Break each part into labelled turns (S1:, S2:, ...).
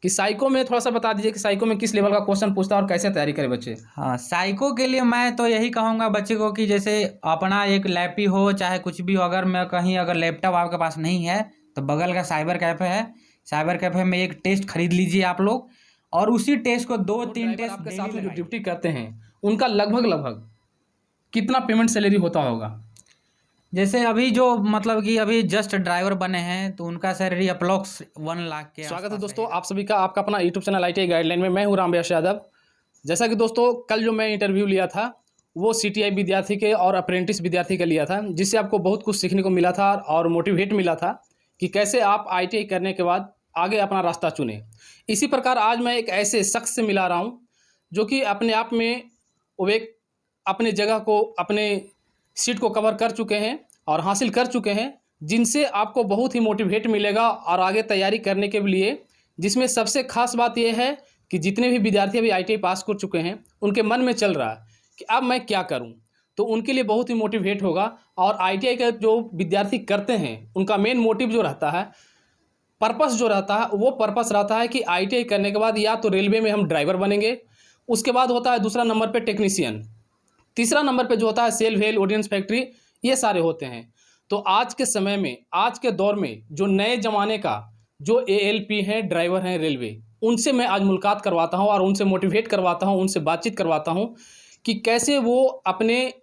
S1: कि साइको में थोड़ा सा बता दीजिए कि साइको में किस लेवल का क्वेश्चन पूछता है और कैसे तैयारी करें बच्चे।
S2: हाँ, साइको के लिए मैं तो यही कहूँगा बच्चे को कि जैसे अपना एक लैपी हो चाहे कुछ भी हो, अगर मैं कहीं अगर लैपटॉप आपके पास नहीं है तो बगल का साइबर कैफ़े है, साइबर कैफ़े में एक टेस्ट खरीद लीजिए आप लोग, और उसी टेस्ट को 2-3 टेस्ट
S1: आपके
S2: डेली
S1: साथ में जो
S2: लगाइए।
S1: ड्यूटी करते हैं उनका लगभग कितना पेमेंट सैलरी होता होगा?
S2: जैसे अभी जो मतलब कि अभी जस्ट ड्राइवर बने हैं तो उनका सैलरी अप्रोक्स 1 लाख के
S1: स्वागत है
S2: आसपास
S1: दोस्तों
S2: रहेगा।
S1: आप सभी का आपका अपना यूट्यूब चैनल ITI गाइडलाइन में। मैं हूं रामव्यास यादव। जैसा कि दोस्तों कल जो मैं इंटरव्यू लिया था वो CTI विद्यार्थी के और अप्रेंटिस विद्यार्थी का लिया था, जिससे आपको बहुत कुछ सीखने को मिला था और मोटिवेट मिला था कि कैसे आप ITI करने के बाद आगे अपना रास्ता चुने। इसी प्रकार आज मैं एक ऐसे शख्स से मिला रहा हूँ जो कि अपने आप में वो एक अपने जगह को अपने सीट को कवर कर चुके हैं और हासिल कर चुके हैं, जिनसे आपको बहुत ही मोटिवेट मिलेगा और आगे तैयारी करने के लिए। जिसमें सबसे खास बात यह है कि जितने भी विद्यार्थी अभी ITI पास कर चुके हैं उनके मन में चल रहा है कि अब मैं क्या करूं, तो उनके लिए बहुत ही मोटिवेट होगा। और ITI का जो विद्यार्थी करते हैं उनका मेन मोटिव जो रहता है, पर्पस जो रहता है, वो पर्पस रहता है कि ITI करने के बाद या तो रेलवे में हम ड्राइवर बनेंगे, उसके बाद होता है दूसरा नंबर पे टेक्नीशियन, तीसरा नंबर पे जो होता है सेल वेल ऑडियंस फैक्ट्री, ये सारे होते हैं। तो आज के समय में, आज के दौर में जो नए ज़माने का जो ALP हैं, ड्राइवर हैं रेलवे, उनसे मैं आज मुलाकात करवाता हूं और उनसे मोटिवेट करवाता हूं, उनसे बातचीत करवाता हूं कि कैसे वो अपने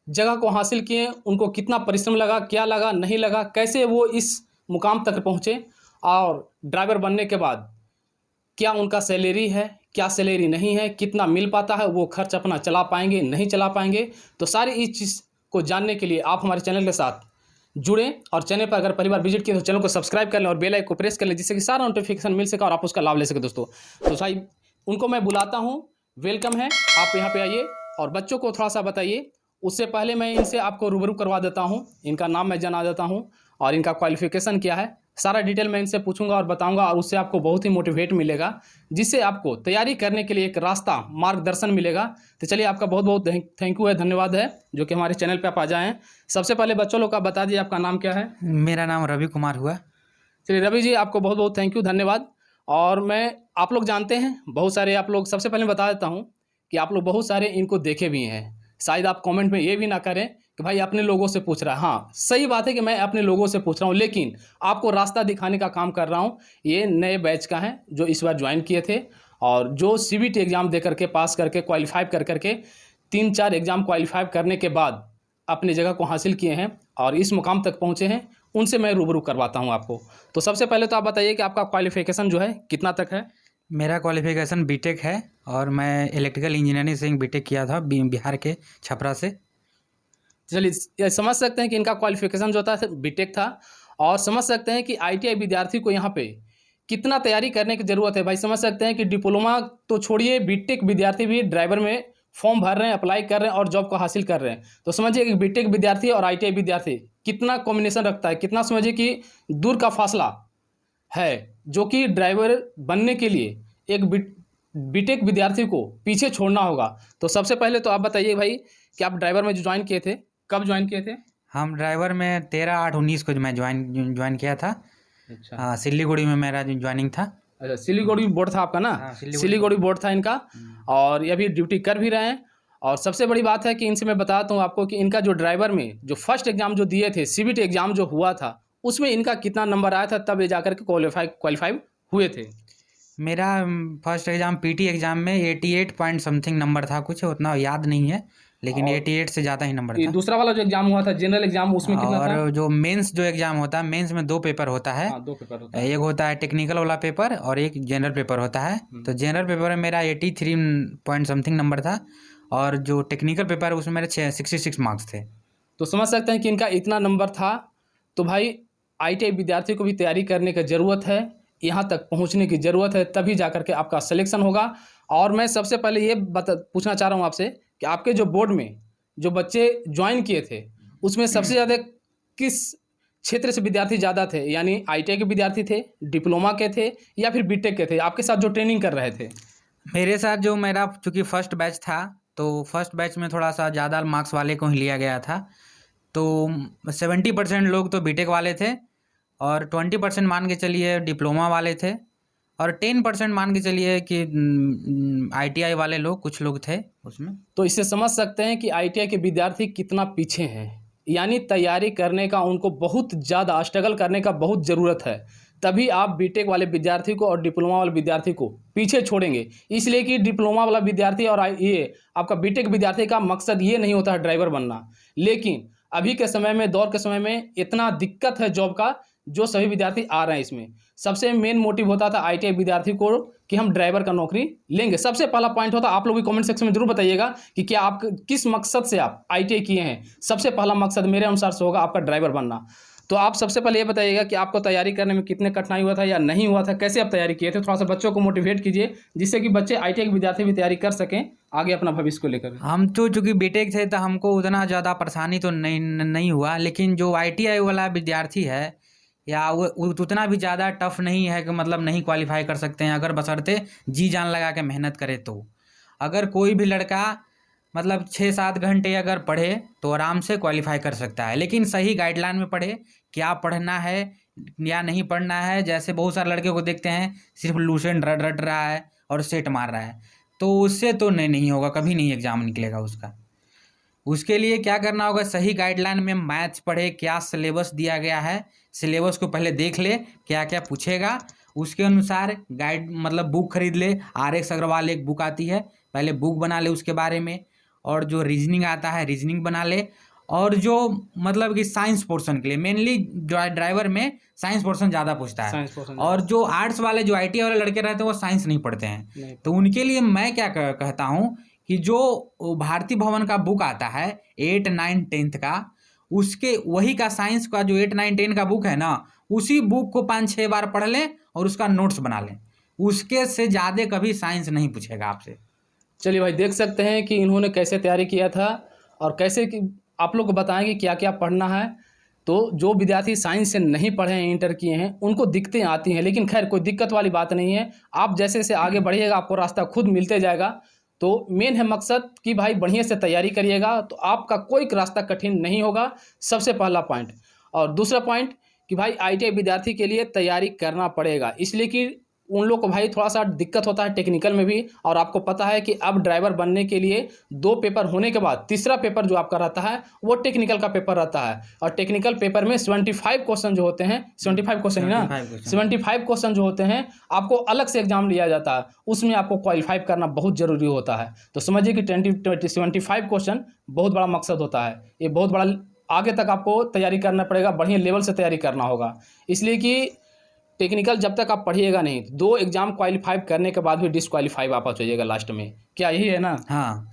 S1: जगह को हासिल किए, उनको कितना परिश्रम लगा, क्या लगा, नहीं लगा, कैसे वो इस मुकाम तक पहुँचे, और ड्राइवर बनने के बाद क्या उनका सैलरी है, क्या सैलरी नहीं है, कितना मिल पाता है, वो खर्च अपना चला पाएंगे, नहीं चला पाएंगे। तो सारी इस चीज़ को जानने के लिए आप हमारे चैनल के साथ जुड़ें, और चैनल पर अगर पहली बार विजिट किए तो चैनल को सब्सक्राइब कर लें और बेल आइकन को प्रेस कर लें, जिससे कि सारा नोटिफिकेशन मिल सके और आप उसका लाभ ले सके दोस्तों। तो भाई उनको मैं बुलाता हूँ, वेलकम है, आप यहाँ पे आइए और बच्चों को थोड़ा सा बताइए। उससे पहले मैं इनसे आपको रूबरू करवा देता हूँ, इनका नाम मैं जना देता हूँ और इनका क्वालिफिकेशन क्या है, सारा डिटेल मैं इनसे पूछूंगा और बताऊंगा, और उससे आपको बहुत ही मोटिवेट मिलेगा, जिससे आपको तैयारी करने के लिए एक रास्ता, मार्गदर्शन मिलेगा। तो चलिए, आपका बहुत बहुत थैंक यू है, धन्यवाद है जो कि हमारे चैनल पे आप आ जाएँ। सबसे पहले बच्चों लोग का बता दीजिए आपका नाम क्या है?
S2: मेरा नाम रवि कुमार हुआ।
S1: चलिए रवि जी, आपको बहुत बहुत थैंक यू, धन्यवाद। और मैं, आप लोग जानते हैं बहुत सारे, आप लोग, सबसे पहले बता देता हूँ कि आप लोग बहुत सारे इनको देखे भी हैं। शायद आप कमेंट में ये भी ना करें कि भाई अपने लोगों से पूछ रहा है। हाँ, सही बात है कि मैं अपने लोगों से पूछ रहा हूँ, लेकिन आपको रास्ता दिखाने का काम कर रहा हूँ। ये नए बैच का है जो इस बार ज्वाइन किए थे और जो CBT एग्ज़ाम दे करके पास करके क्वालिफाई कर करके 3-4 एग्ज़ाम क्वालिफाई करने के बाद अपनी जगह को हासिल किए हैं और इस मुकाम तक पहुँचे हैं, उनसे मैं रूबरू करवाता हूँ आपको। तो सबसे पहले तो आप बताइए कि आपका क्वालिफिकेशन जो है कितना तक है?
S2: मेरा क्वालिफिकेशन बीटेक है और मैं इलेक्ट्रिकल इंजीनियरिंग से बीटेक किया था बिहार के छपरा से।
S1: चलिए, ये समझ सकते हैं कि इनका क्वालिफिकेशन जो था बीटेक था, और समझ सकते हैं कि ITI विद्यार्थी को यहाँ पे कितना तैयारी करने की ज़रूरत है। भाई समझ सकते हैं कि डिप्लोमा तो छोड़िए, बीटेक विद्यार्थी भी ड्राइवर में फॉर्म भर रहे हैं, अप्लाई कर रहे हैं और जॉब को हासिल कर रहे हैं। तो समझिए कि बीटेक विद्यार्थी और ITI विद्यार्थी कितना कॉम्बिनेशन रखता है, कितना समझिए कि दूर का फासला है, जो कि ड्राइवर बनने के लिए एक बीटेक विद्यार्थी को पीछे छोड़ना होगा। तो सबसे पहले तो आप बताइए भाई कि आप ड्राइवर में जो ज्वाइन किए थे, कब ज्वाइन किए थे?
S2: हम ड्राइवर में 13/8/19 को मैं ज्वाइन किया था।
S1: अच्छा।
S2: हाँ, सिलीगुड़ी में मेरा ज्वाइनिंग था।
S1: अच्छा, सिलीगुड़ी बोर्ड था आपका ना?
S2: हाँ,
S1: सिलीगुड़ी बोर्ड था इनका, और ये अभी ड्यूटी कर भी रहे हैं। और सबसे बड़ी बात है कि इनसे मैं बताता हूँ आपको कि इनका जो ड्राइवर में जो फर्स्ट एग्ज़ाम जो दिए थे, CBT एग्ज़ाम जो हुआ था, उसमें इनका कितना नंबर आया था, तब ये जाकर के क्वालिफाई हुए थे?
S2: मेरा फर्स्ट एग्ज़ाम PT एग्ज़ाम में 88 पॉइंट समथिंग नंबर था, कुछ उतना याद नहीं है, लेकिन 88 से ज़्यादा ही नंबर
S1: ये
S2: था।
S1: दूसरा वाला जो एग्ज़ाम हुआ था, जनरल एग्ज़ाम, उसमें कितना था?
S2: और जो मेंस जो एग्ज़ाम होता है, मेंस में 2 पेपर होता है।
S1: हाँ, 2 पेपर होता है।
S2: एक होता है टेक्निकल वाला पेपर और एक जनरल पेपर होता है। तो जनरल पेपर में मेरा 83 पॉइंट समथिंग नंबर था, और जो टेक्निकल पेपर है उसमें मेरे 66 मार्क्स थे।
S1: तो समझ सकते हैं कि इनका इतना नंबर था। तो भाई ITI विद्यार्थी को भी तैयारी करने की ज़रूरत है, यहाँ तक पहुँचने की ज़रूरत है, तभी जा कर के आपका सिलेक्शन होगा। और मैं सबसे पहले ये पूछना चाह रहा हूँ आपसे कि आपके जो बोर्ड में जो बच्चे ज्वाइन किए थे, उसमें सबसे ज़्यादा किस क्षेत्र से विद्यार्थी ज़्यादा थे? यानी ITI के विद्यार्थी थे, डिप्लोमा के थे, या फिर बीटेक के थे, आपके साथ जो ट्रेनिंग कर रहे थे?
S2: मेरे साथ जो मेरा चूँकि फर्स्ट बैच था, तो फर्स्ट बैच में थोड़ा सा ज़्यादा मार्क्स वाले को ही लिया गया था। तो 70% लोग तो बीटेक वाले थे और 20% मान के चलिए डिप्लोमा वाले थे, और 10% मान के चलिए कि ITI वाले लोग, कुछ लोग थे उसमें।
S1: तो इससे समझ सकते हैं कि ITI के विद्यार्थी कितना पीछे हैं, यानी तैयारी करने का उनको बहुत ज़्यादा स्ट्रगल करने का बहुत ज़रूरत है। तभी आप बीटेक वाले विद्यार्थी को और डिप्लोमा वाले विद्यार्थी को पीछे छोड़ेंगे, इसलिए कि डिप्लोमा वाला विद्यार्थी और ये आपका बीटेक विद्यार्थी का मकसद ये नहीं होता है ड्राइवर बनना। लेकिन अभी के समय में, दौर के समय में इतना दिक्कत है जॉब का, जो सभी विद्यार्थी आ रहे हैं इसमें। सबसे मेन मोटिव होता था ITI विद्यार्थी को कि हम ड्राइवर का नौकरी लेंगे। सबसे पहला पॉइंट होता, आप लोग भी कमेंट सेक्शन में जरूर बताइएगा कि क्या आप किस मकसद से आप ITI किए हैं। सबसे पहला मकसद मेरे अनुसार से होगा आपका ड्राइवर बनना। तो आप सबसे पहले ये बताइएगा कि आपको तैयारी करने में कितने कठिनाई हुआ था या नहीं हुआ था, कैसे आप तैयारी किए थे। थोड़ा सा बच्चों को मोटिवेट कीजिए, जिससे कि बच्चे ITI के विद्यार्थी भी तैयारी कर सकें आगे अपना भविष्य को लेकर।
S2: हम तो चूँकि बीटेक थे तो हमको उतना ज़्यादा परेशानी तो नहीं हुआ, लेकिन जो ITI वाला विद्यार्थी है या वो उतना भी ज़्यादा टफ नहीं है कि मतलब नहीं क्वालिफाई कर सकते हैं, अगर बशर्ते जी जान लगा के मेहनत करे तो। अगर कोई भी लड़का मतलब 6-7 घंटे अगर पढ़े तो आराम से क्वालिफाई कर सकता है, लेकिन सही गाइडलाइन में पढ़े, क्या पढ़ना है या नहीं पढ़ना है। जैसे बहुत सारे लड़के को देखते हैं सिर्फ लूसेंट रट रहा है और सेट मार रहा है, तो उससे तो नहीं होगा, कभी नहीं एग्ज़ाम निकलेगा उसका। उसके लिए क्या करना होगा, सही गाइडलाइन में मैथ्स पढ़े, क्या सिलेबस दिया गया है, सिलेबस को पहले देख ले क्या क्या पूछेगा, उसके अनुसार गाइड मतलब बुक खरीद ले। RX अग्रवाल एक बुक आती है, पहले बुक बना ले उसके बारे में। और जो रीजनिंग आता है रीजनिंग बना ले। और जो मतलब कि साइंस पोर्शन के लिए मेनली ड्राइवर में साइंस पोर्शन ज़्यादा पूछता है। और जो आर्ट्स वाले जो ITI वाले लड़के रहते हैं वो साइंस नहीं पढ़ते हैं, तो उनके लिए मैं क्या कहता हूँ कि जो भारती भवन का बुक आता है 8, 9, 10 का, उसके वही का साइंस का जो 8, 9, 10 का बुक है ना, उसी बुक को 5-6 बार पढ़ लें और उसका नोट्स बना लें। उसके से ज़्यादा कभी साइंस नहीं पूछेगा आपसे।
S1: चलिए भाई, देख सकते हैं कि इन्होंने कैसे तैयारी किया था और कैसे कि आप लोग को बताएंगे क्या क्या पढ़ना है। तो जो विद्यार्थी साइंस से नहीं पढ़े हैं, इंटर किए हैं, उनको दिक्कतें आती हैं, लेकिन खैर कोई दिक्कत वाली बात नहीं है। आप जैसे जैसे आगे बढ़िएगा आपको रास्ता खुद मिलते जाएगा। तो मेन है मकसद कि भाई बढ़िया से तैयारी करिएगा तो आपका कोई रास्ता कठिन नहीं होगा, सबसे पहला पॉइंट। और दूसरा पॉइंट कि भाई ITI विद्यार्थी के लिए तैयारी करना पड़ेगा, इसलिए कि उन लोग को भाई थोड़ा सा दिक्कत होता है टेक्निकल में भी। और आपको पता है कि अब ड्राइवर बनने के लिए 2 पेपर होने के बाद तीसरा पेपर जो आपका रहता है वो टेक्निकल का पेपर रहता है। और टेक्निकल पेपर में 75 क्वेश्चन जो होते हैं, 75 क्वेश्चन ही ना, 75 क्वेश्चन जो होते हैं आपको अलग से एग्जाम लिया जाता है, उसमें आपको क्वालिफाई करना बहुत ज़रूरी होता है। तो समझिए कि 75 क्वेश्चन बहुत बड़ा मकसद होता है। ये बहुत बड़ा आगे तक आपको तैयारी करना पड़ेगा, बढ़िया लेवल से तैयारी करना होगा। इसलिए कि टेक्निकल जब तक आप पढ़िएगा नहीं, 2 एग्जाम क्वालिफाई करने के बाद भी डिसक्वालीफाई वापस हो जाइएगा लास्ट में। क्या यही है ना?
S2: हाँ,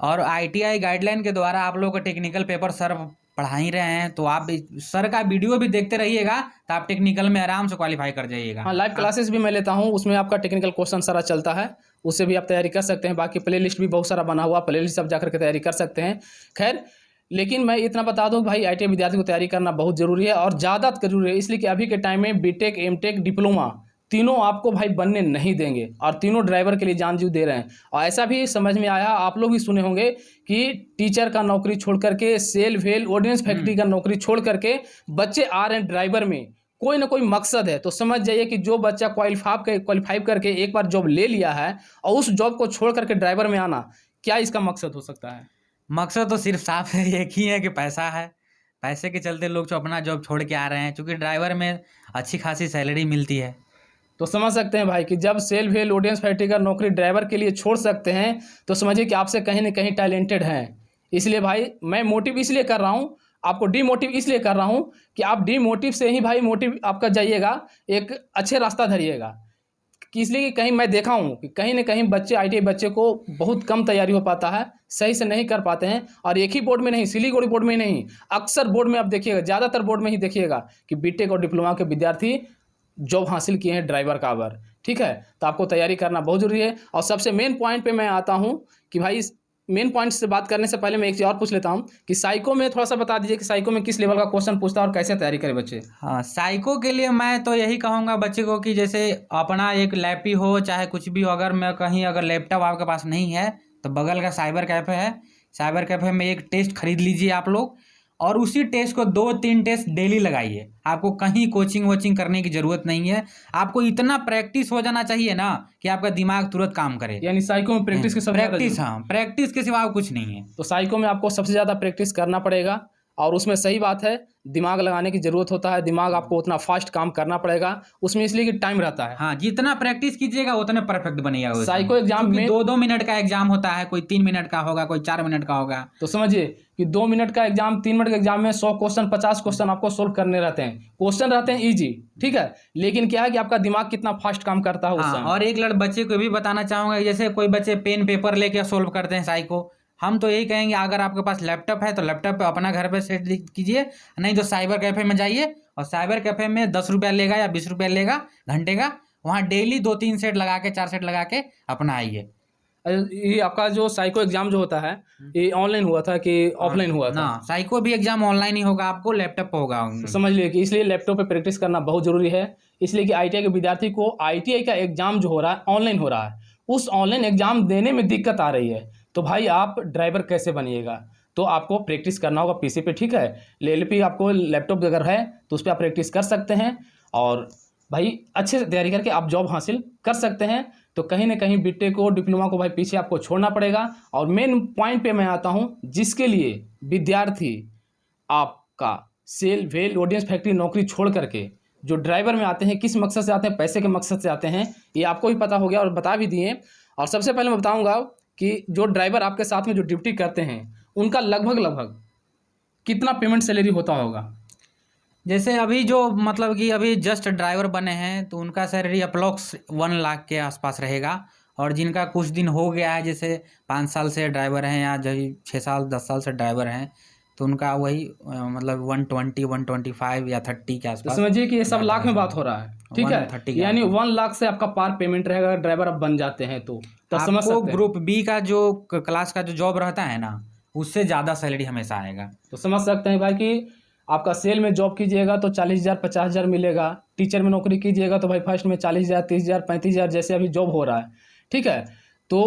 S2: और ITI गाइडलाइन के द्वारा आप लोग को टेक्निकल पेपर सर पढ़ा ही रहे हैं, तो आप सर का वीडियो भी देखते रहिएगा तो आप टेक्निकल में आराम से क्वालिफाई कर जाइएगा।
S1: हाँ, लाइव क्लासेस भी मैं लेता हूँ, उसमें आपका टेक्निकल क्वेश्चन सारा चलता है, उससे भी आप तैयारी कर सकते हैं। बाकी प्ले लिस्ट भी बहुत सारा बना हुआ, प्ले लिस्ट आप जाकर के तैयारी कर सकते हैं। खैर, लेकिन मैं इतना बता दूं भाई ITI विद्यार्थी को तैयारी करना बहुत ज़रूरी है और ज़्यादा जरूरी है, इसलिए कि अभी के टाइम में बीटेक, एमटेक, डिप्लोमा तीनों आपको भाई बनने नहीं देंगे और तीनों ड्राइवर के लिए जान जीव दे रहे हैं। और ऐसा भी समझ में आया, आप लोग भी सुने होंगे कि टीचर का नौकरी छोड़ करके, सेल वेल ऑर्डिनेंस फैक्ट्री का नौकरी छोड़ करके बच्चे आ रहे हैं ड्राइवर में। कोई ना कोई मकसद है। तो समझ जाइए कि जो बच्चा क्वालिफाई करके एक बार जॉब ले लिया है और उस जॉब को छोड़ करके ड्राइवर में आना, क्या इसका मकसद हो सकता है?
S2: मकसद तो सिर्फ साफ है, एक ही है कि पैसा है। पैसे के चलते लोग जो अपना जॉब छोड़ के आ रहे हैं, क्योंकि ड्राइवर में अच्छी खासी सैलरी मिलती है।
S1: तो समझ सकते हैं भाई कि जब सेल वेल ऑडियंस फैक्ट्री का नौकरी ड्राइवर के लिए छोड़ सकते हैं, तो समझिए कि आपसे कहीं ना कहीं टैलेंटेड हैं। इसलिए भाई मैं मोटिव इसलिए कर रहा हूँ, आपको डीमोटिव इसलिए कर रहा हूँ कि आप डीमोटिव से ही भाई मोटिव आपका जाइएगा, एक अच्छे रास्ता धरिएगा। कि इसलिए कि कहीं मैं देखा हूँ कि कहीं ना कहीं बच्चे ITI बच्चे को बहुत कम तैयारी हो पाता है, सही से नहीं कर पाते हैं। और एक ही बोर्ड में नहीं, सिलीगुड़ी बोर्ड में नहीं, अक्सर बोर्ड में आप देखिएगा, ज़्यादातर बोर्ड में ही देखिएगा कि बीटेक और डिप्लोमा के विद्यार्थी जॉब हासिल किए हैं ड्राइवर का अवर। ठीक है, तो आपको तैयारी करना बहुत जरूरी है। और सबसे मेन पॉइंट पे मैं आता हूँ कि भाई मेन पॉइंट से बात करने से पहले मैं एक चीज़ और पूछ लेता हूँ कि साइको में थोड़ा सा बता दीजिए कि साइको में किस लेवल का क्वेश्चन पूछता है और कैसे तैयारी करें बच्चे।
S2: हाँ, साइको के लिए मैं तो यही कहूँगा बच्चे को कि जैसे अपना एक लैपी हो चाहे कुछ भी हो, अगर मैं कहीं अगर लैपटॉप आपके पास नहीं है तो बगल का साइबर कैफ़े है, साइबर कैफ़े में एक टेस्ट खरीद लीजिए आप लोग। और उसी टेस्ट को 2-3 टेस्ट डेली लगाइए। आपको कहीं कोचिंग वोचिंग करने की ज़रूरत नहीं है। आपको इतना प्रैक्टिस हो जाना चाहिए ना कि आपका दिमाग तुरंत काम करे।
S1: यानी साइको में प्रैक्टिस की सबसे ज़्यादा
S2: प्रैक्टिस, हाँ, प्रैक्टिस के सिवा और कुछ नहीं है।
S1: तो साइको में आपको सबसे ज़्यादा प्रैक्टिस करना पड़ेगा और उसमें सही बात है, दिमाग लगाने की ज़रूरत होता है, दिमाग आपको उतना फास्ट काम करना पड़ेगा उसमें, इसलिए कि टाइम रहता है।
S2: हाँ, जितना प्रैक्टिस कीजिएगा उतने परफेक्ट बनिएगा उसमें।
S1: साइको एग्जाम में
S2: 2-2 मिनट का एग्जाम होता है, कोई 3 मिनट का होगा, कोई 4 मिनट का होगा।
S1: तो समझिए कि 2 मिनट का एग्जाम, 3 मिनट का एग्जाम में 100 क्वेश्चन 50 क्वेश्चन आपको सोल्व करने रहते हैं। क्वेश्चन रहते हैं ईजी, ठीक है, लेकिन क्या है कि आपका दिमाग कितना फास्ट काम करता है उस
S2: हाँ,
S1: समय।
S2: और एक बच्चे को भी बताना चाहूँगा, जैसे कोई बच्चे पेन पेपर लेके सोल्व करते हैं साइको, हम तो यही कहेंगे अगर आपके पास लैपटॉप है तो लैपटॉप पे अपना घर पे सेट कीजिए, नहीं तो साइबर कैफ़े में जाइए और साइबर कैफ़े में 10 रुपया लेगा या 20 रुपया लेगा घंटे का, वहाँ डेली 2-3 सेट लगा के 4 सेट लगा के अपना आइए।
S1: ये आपका जो साइको एग्जाम जो होता है, ये ऑनलाइन हुआ था कि ऑफलाइन हुआ था?
S2: ना, साइको भी एग्जाम ऑनलाइन ही होगा, आपको लैपटॉप पे होगा।
S1: तो समझ लिए कि इसलिए लैपटॉप पे प्रैक्टिस करना बहुत ज़रूरी है, इसलिए कि आईटीआई के विद्यार्थी को आईटीआई का एग्जाम जो हो रहा है ऑनलाइन हो रहा है, उस ऑनलाइन एग्जाम देने में दिक्कत आ रही है, तो भाई आप ड्राइवर कैसे बनिएगा? तो आपको प्रैक्टिस करना होगा पीसी पे, ठीक है, एलएलपी आपको लैपटॉप अगर है तो उस पर आप प्रैक्टिस कर सकते हैं और भाई अच्छे से तैयारी करके आप जॉब हासिल कर सकते हैं। तो कहीं ना कहीं बीटेक को, डिप्लोमा को भाई पीछे आपको छोड़ना पड़ेगा। और मेन पॉइंट पे मैं आता हूँ, जिसके लिए विद्यार्थी आपका सेल वेल ऑडियंस फैक्ट्री नौकरी छोड़ करके जो ड्राइवर में आते हैं, किस मकसद से आते हैं? पैसे के मकसद से आते हैं, ये आपको भी पता हो गया और बता भी दिए। और सबसे पहले मैं बताऊंगा कि जो ड्राइवर आपके साथ में जो ड्यूटी करते हैं उनका लगभग कितना पेमेंट सैलरी होता होगा?
S2: जैसे अभी जो मतलब कि अभी जस्ट ड्राइवर बने हैं तो उनका सैलरी अप्रोक्स 1 लाख के आसपास रहेगा। और जिनका कुछ दिन हो गया है, जैसे 5 साल से ड्राइवर हैं या जो 6 साल 10 साल से ड्राइवर हैं, तो उनका वही मतलब 120, 125 या 30 के
S1: तो
S2: आसपास।
S1: समझिए कि ये सब लाख में बात हो रहा है, ठीक
S2: 130
S1: है,
S2: के
S1: यानी 1 लाख से आपका पार पेमेंट रहेगा अगर ड्राइवर आप बन जाते हैं तो समझ
S2: आपको
S1: सकते हैं।
S2: ग्रुप बी का जो क्लास का जो जॉब रहता है ना, उससे ज़्यादा सैलरी हमेशा आएगा।
S1: तो समझ सकते हैं भाई कि आपका सेल में जॉब कीजिएगा तो 40,000 50,000 मिलेगा, टीचर में नौकरी कीजिएगा तो भाई फर्स्ट में 40,000 30,000 35,000 जैसे अभी जॉब हो रहा है, ठीक है। तो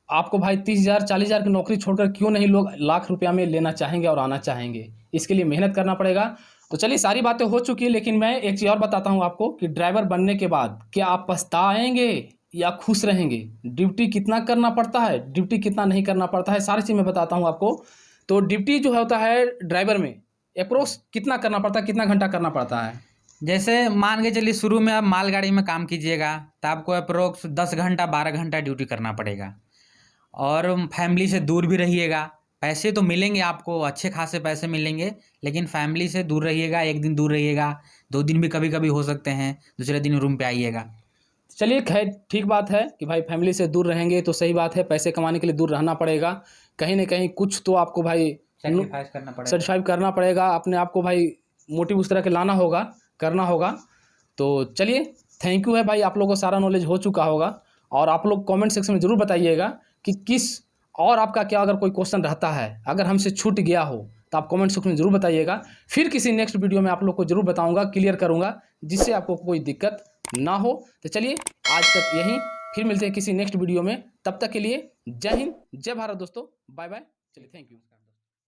S1: आपको भाई 30,000 40,000 की नौकरी छोड़कर क्यों नहीं लोग लाख रुपया में लेना चाहेंगे और आना चाहेंगे? इसके लिए मेहनत करना पड़ेगा। तो चलिए, सारी बातें हो चुकी है, लेकिन मैं एक चीज़ और बताता हूँ आपको कि ड्राइवर बनने के बाद क्या आप पछताएंगे या खुश रहेंगे? ड्यूटी कितना करना पड़ता है, ड्यूटी कितना नहीं करना पड़ता है, सारी चीज़ मैं बताता हूँ आपको। तो ड्यूटी जो होता है ड्राइवर में अप्रोक्स कितना करना पड़ता है, कितना घंटा करना पड़ता है?
S2: जैसे मान के चलिए शुरू में आप मालगाड़ी में काम कीजिएगा तो आपको अप्रोक्स 10 घंटा 12 घंटा ड्यूटी करना पड़ेगा। और फैमिली से दूर भी रहिएगा। पैसे तो मिलेंगे आपको, अच्छे खासे पैसे मिलेंगे, लेकिन फैमिली से दूर रहिएगा। 1 दिन दूर रहिएगा, 2 दिन भी कभी कभी हो सकते हैं, दूसरे दिन रूम पे आइएगा।
S1: चलिए खैर, ठीक बात है कि भाई फैमिली से दूर रहेंगे तो सही बात है, पैसे कमाने के लिए दूर रहना पड़ेगा। कहीं ना कहीं कुछ तो आपको भाई सेटिस्फाई करना पड़ेगा, अपने आप को भाई मोटिव उस तरह के लाना होगा, करना होगा। तो चलिए, थैंक यू है भाई, आप लोगों को सारा नॉलेज हो चुका होगा। और आप लोग कमेंट सेक्शन में ज़रूर बताइएगा कि किस और आपका क्या अगर कोई क्वेश्चन रहता है, अगर हमसे छूट गया हो तो आप कमेंट सेक्शन में ज़रूर बताइएगा। फिर किसी नेक्स्ट वीडियो में आप लोग को ज़रूर बताऊंगा, क्लियर करूंगा, जिससे आपको कोई दिक्कत ना हो। तो चलिए, आज तक यहीं, फिर मिलते हैं किसी नेक्स्ट वीडियो में। तब तक के लिए जय हिंद, जय भारत दोस्तों, बाय बाय। चलिए, थैंक यू।